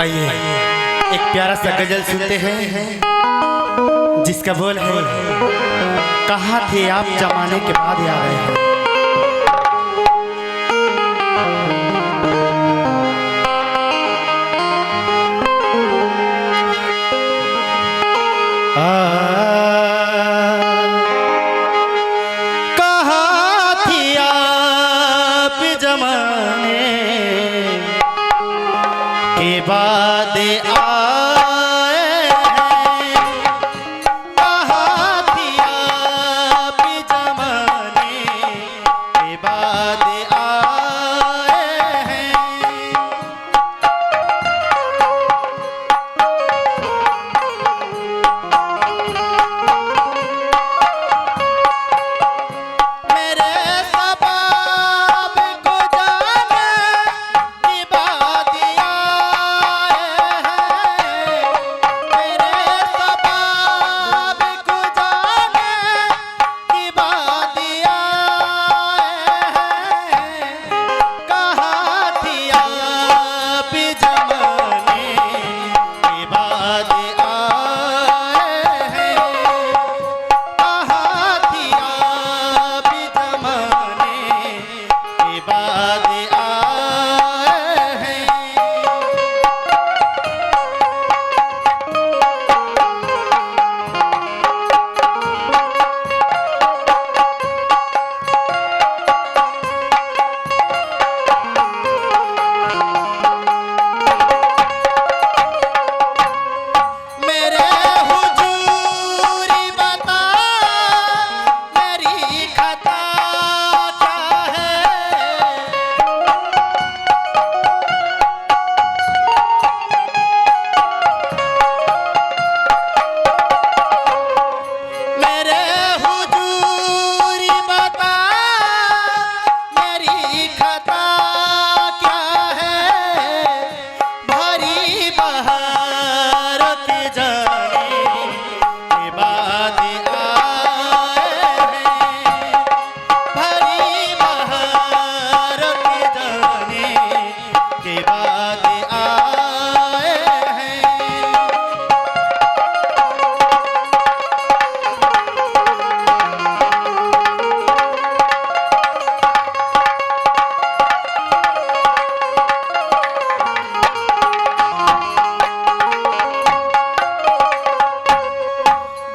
आइए एक प्यारा सा गजल सुनते हैं जिसका बोल है, कहाँ थे आप जमाने के बाद आ गए हैं। कहाँ थी आप जमाने के बाद आए हैं। कहाँ थी आप जमाने के बाद आए हैं। मेरे सबाब को जाने की बात आए हैं। मेरे सबाब को जाने की बात आए हैं। कहाँ थी आप जमाने के बाद आए हैं। कहाँ थी आप जमाने के बाद